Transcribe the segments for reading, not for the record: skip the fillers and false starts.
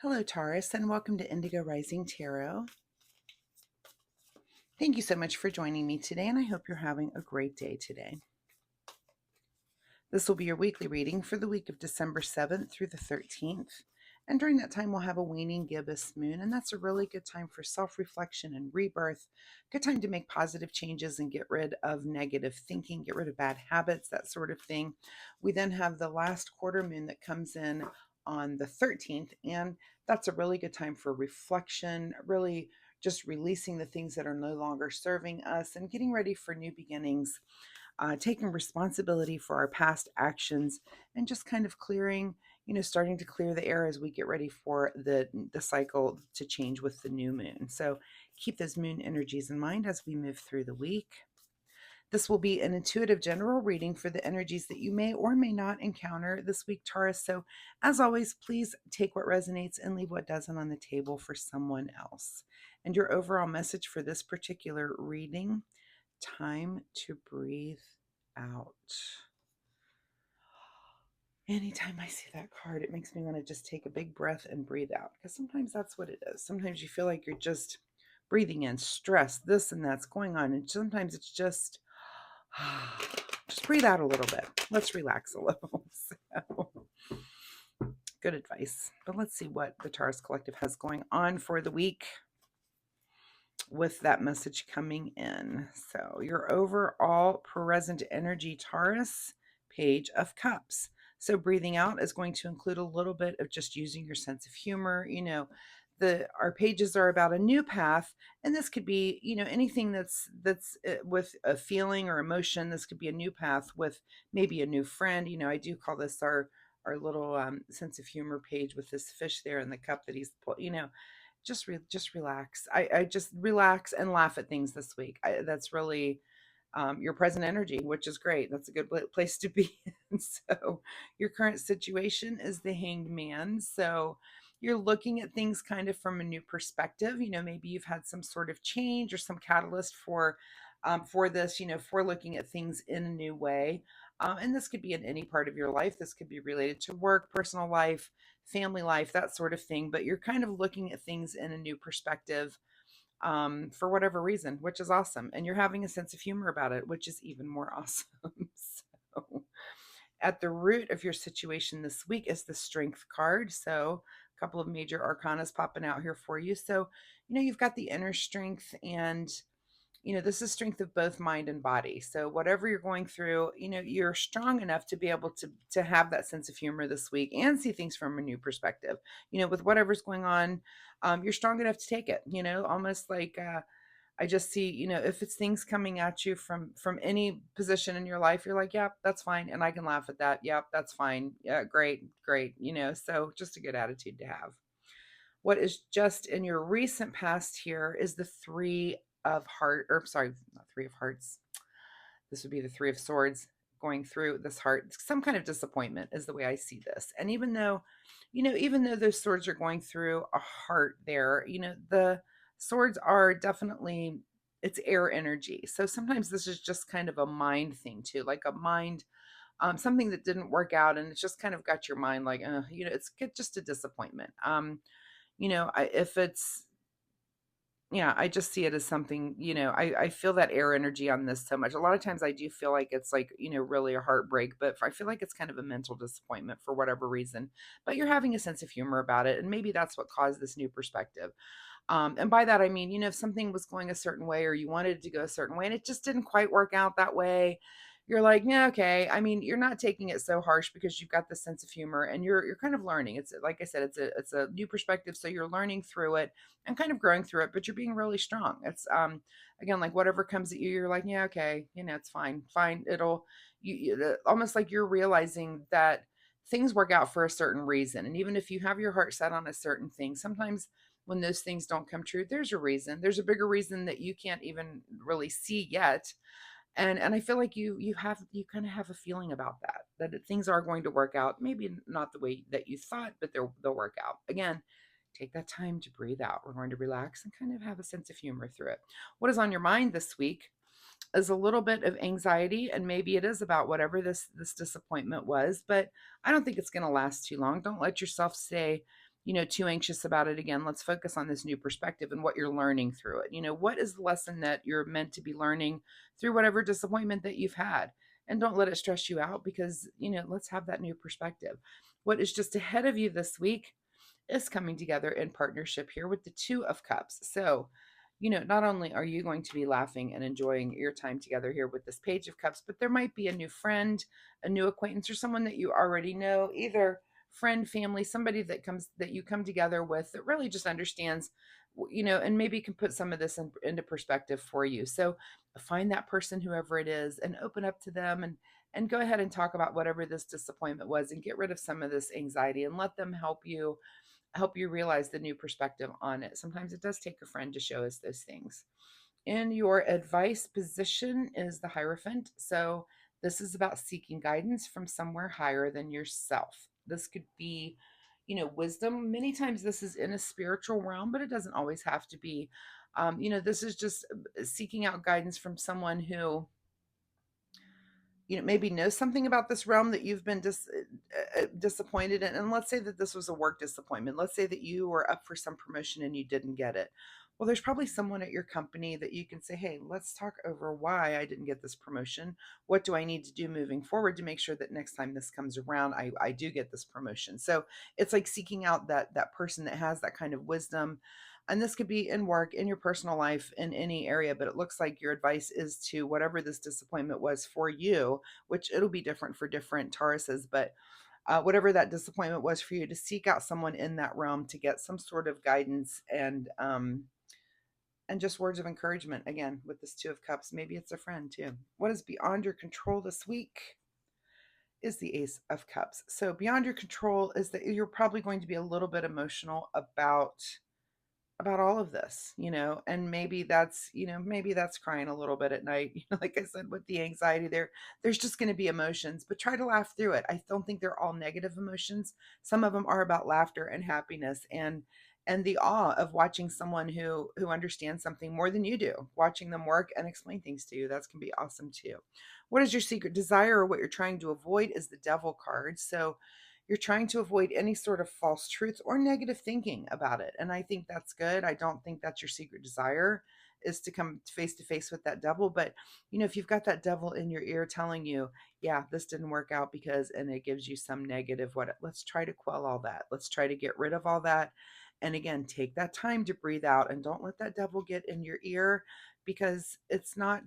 Hello, Taurus, and welcome to Indigo Rising Tarot. Thank you so much for joining me today, and I hope you're having a great day today. This will be your weekly reading for the week of December 7th through the 13th. And during that time, we'll have a waning gibbous moon, and that's a really good time for self-reflection and rebirth. Good time to make positive changes and get rid of negative thinking, get rid of bad habits, that sort of thing. We then have the last quarter moon that comes in on the 13th, and that's a really good time for reflection, really just releasing the things that are no longer serving us and getting ready for new beginnings, taking responsibility for our past actions, and just kind of clearing, starting to clear the air as we get ready for the cycle to change with the new moon. So keep those moon energies in mind as we move through the week. This will be an intuitive general reading for the energies that you may or may not encounter this week, Taurus. So, as always, please take what resonates and leave what doesn't on the table for someone else. And your overall message for this particular reading: time to breathe out. Anytime I see that card, it makes me want to just take a big breath and breathe out, because sometimes that's what it is. Sometimes you feel like you're just breathing in stress, this and that's going on. And sometimes it's just breathe out a little bit. Let's relax a little. So, good advice. But let's see what the Taurus Collective has going on for the week with that message coming in. So, your overall present energy, Taurus, Page of Cups. So, breathing out is going to include a little bit of just using your sense of humor. Our pages are about a new path, and this could be, anything that's with a feeling or emotion. This could be a new path with maybe a new friend. I do call this our little sense of humor page with this fish there in the cup that he's pulled. Just relax. I just relax and laugh at things this week. That's really your present energy, which is great. That's a good place to be. So your current situation is the Hanged Man. So you're looking at things kind of from a new perspective. Maybe you've had some sort of change or some catalyst for this. For looking at things in a new way. And this could be in any part of your life. This could be related to work, personal life, family life, that sort of thing. But you're kind of looking at things in a new perspective, for whatever reason, which is awesome. And you're having a sense of humor about it, which is even more awesome. So, at the root of your situation this week is the Strength card. So, a couple of major arcanas popping out here for you. So, you've got the inner strength, and this is strength of both mind and body. So whatever you're going through, you're strong enough to be able to have that sense of humor this week and see things from a new perspective. With whatever's going on, you're strong enough to take it. Almost like I just see, if it's things coming at you from any position in your life, you're like, yeah, that's fine, and I can laugh at that. Yep, that's fine. Yeah, great, great. So just a good attitude to have. What is just in your recent past here is the Three of Heart, or sorry, not Three of Hearts. This would be the Three of Swords going through this heart. Some kind of disappointment is the way I see this. And even though those swords are going through a heart there, the swords are definitely, it's air energy. So sometimes this is just kind of a mind thing too, like a mind, something that didn't work out, and it's just kind of got your mind like, it's just a disappointment. If it's, yeah, I just see it as something, I feel that air energy on this so much. A lot of times I do feel like it's like, really a heartbreak, but I feel like it's kind of a mental disappointment for whatever reason. But you're having a sense of humor about it. And maybe that's what caused this new perspective. And by that, I mean, if something was going a certain way or you wanted it to go a certain way and it just didn't quite work out that way, you're like, yeah, okay. I mean, you're not taking it so harsh because you've got this sense of humor and you're kind of learning. It's like I said, it's a new perspective. So you're learning through it and kind of growing through it, but you're being really strong. It's again, like whatever comes at you, you're like, yeah, okay, it's fine, fine. Almost like you're realizing that things work out for a certain reason. And even if you have your heart set on a certain thing, sometimes when those things don't come true, there's a reason. There's a bigger reason that you can't even really see yet. And I feel like you kind of have a feeling about that things are going to work out, maybe not the way that you thought, but they'll work out. Again, take that time to breathe out. We're going to relax and kind of have a sense of humor through it. What is on your mind this week is a little bit of anxiety, and maybe it is about whatever this disappointment was, but I don't think it's going to last too long. Don't let yourself stay too anxious about it again. Let's focus on this new perspective and what you're learning through it. What is the lesson that you're meant to be learning through whatever disappointment that you've had? And don't let it stress you out because, let's have that new perspective. What is just ahead of you this week is coming together in partnership here with the Two of Cups. So, not only are you going to be laughing and enjoying your time together here with this Page of Cups, but there might be a new friend, a new acquaintance, or someone that you already know, either friend, family, somebody that you come together with that really just understands, and maybe can put some of this into perspective for you. So find that person, whoever it is, and open up to them and go ahead and talk about whatever this disappointment was and get rid of some of this anxiety and let them help you realize the new perspective on it. Sometimes it does take a friend to show us those things. In your advice position is the Hierophant. So this is about seeking guidance from somewhere higher than yourself. This could be, wisdom. Many times this is in a spiritual realm, but it doesn't always have to be. This is just seeking out guidance from someone who maybe knows something about this realm that you've been disappointed in. And let's say that this was a work disappointment. Let's say that you were up for some promotion and you didn't get it. Well, there's probably someone at your company that you can say, hey, let's talk over why I didn't get this promotion. What do I need to do moving forward to make sure that next time this comes around, I do get this promotion? So it's like seeking out that person that has that kind of wisdom. And this could be in work, in your personal life, in any area, but it looks like your advice is to whatever this disappointment was for you, which it'll be different for different Tauruses, but whatever that disappointment was for you, to seek out someone in that realm to get some sort of guidance and just words of encouragement. Again, with this Two of Cups, maybe it's a friend too. What is beyond your control this week is the Ace of Cups. So beyond your control is that you're probably going to be a little bit emotional about all of this, and maybe that's crying a little bit at night. Like I said, with the anxiety there's just going to be emotions, but try to laugh through it. I don't think they're all negative emotions. Some of them are about laughter and happiness and the awe of watching someone who understands something more than you do, watching them work and explain things to you. That's can be awesome too. What is your secret desire, or what you're trying to avoid, is the Devil card. So you're trying to avoid any sort of false truth or negative thinking about it. And I think that's good. I don't think that's your secret desire, is to come face to face with that devil. But, if you've got that devil in your ear telling you, yeah, this didn't work out because, and it gives you some negative, let's try to quell all that. Let's try to get rid of all that. And again, take that time to breathe out and don't let that devil get in your ear, because that's not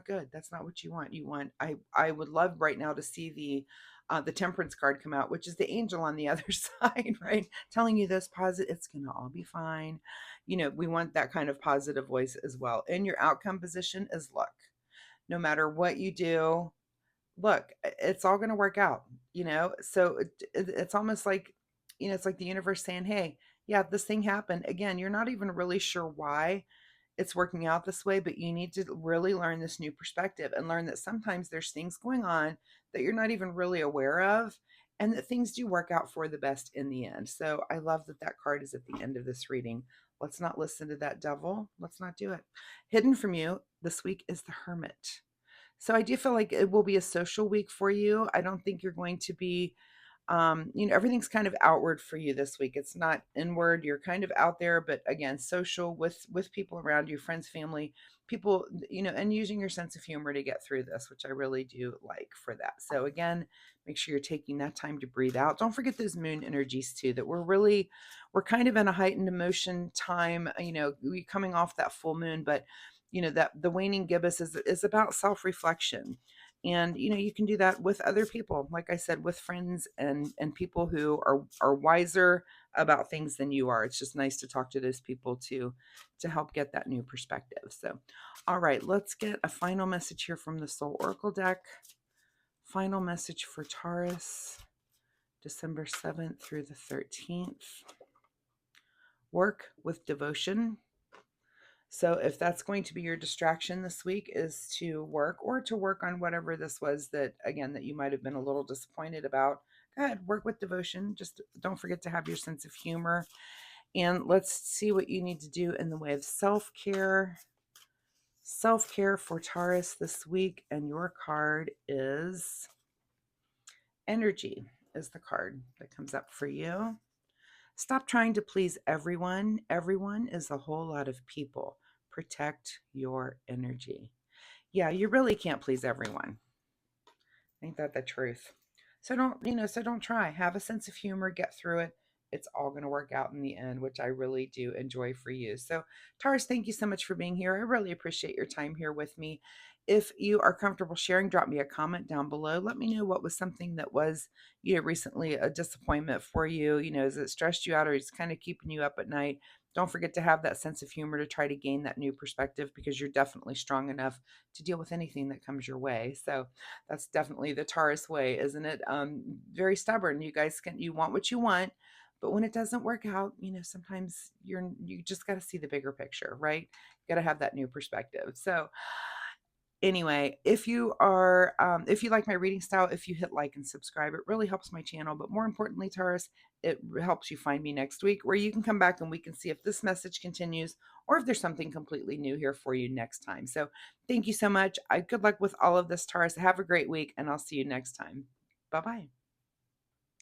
good. That's not what you want. I would love right now to see the Temperance card come out, which is the angel on the other side, right? Telling you this positive, it's going to all be fine. We want that kind of positive voice as well. In your outcome position is luck. No matter what you do, look, it's all going to work out. So it's almost like, it's like the universe saying, hey, yeah, this thing happened. Again, you're not even really sure why it's working out this way, but you need to really learn this new perspective and learn that sometimes there's things going on that you're not even really aware of, and that things do work out for the best in the end. So I love that card is at the end of this reading. Let's not listen to that devil. Let's not do it. Hidden from you this week is the Hermit. So I do feel like it will be a social week for you. I don't think you're going to be everything's kind of outward for you this week. It's not inward. You're kind of out there, but again, social with people around you, friends, family, people, and using your sense of humor to get through this, which I really do like for that. So again, make sure you're taking that time to breathe out. Don't forget those moon energies too, that we're kind of in a heightened emotion time, we coming off that full moon, but that the waning gibbous is about self-reflection. And you can do that with other people, like I said, with friends and people who are wiser about things than you are. It's just nice to talk to those people to help get that new perspective. So all right, let's get a final message here from the Soul Oracle deck. Final message for Taurus, December 7th through the 13th. Work with devotion. So if that's going to be your distraction this week, is to work on whatever this was that, again, that you might have been a little disappointed about. Go ahead, work with devotion. Just don't forget to have your sense of humor. And let's see what you need to do in the way of self-care. Self-care for Taurus this week. And your card is Energy, is the card that comes up for you. Stop trying to please everyone. Everyone is a whole lot of people. Protect your energy. Yeah, you really can't please everyone. Ain't that the truth? So don't try. Have a sense of humor, get through it. It's all going to work out in the end, which I really do enjoy for you. So, Taurus, thank you so much for being here. I really appreciate your time here with me. If you are comfortable sharing, drop me a comment down below. Let me know what was something that was, recently a disappointment for you. Is it stressed you out or is kind of keeping you up at night? Don't forget to have that sense of humor to try to gain that new perspective because you're definitely strong enough to deal with anything that comes your way. So, that's definitely the Taurus way, isn't it? Very stubborn. You want what you want, but when it doesn't work out, sometimes you just got to see the bigger picture, right? You got to have that new perspective. So anyway, if you like my reading style, if you hit like and subscribe, it really helps my channel. But more importantly, Taurus, it helps you find me next week, where you can come back and we can see if this message continues or if there's something completely new here for you next time. So thank you so much. Good luck with all of this, Taurus. Have a great week, and I'll see you next time. Bye bye.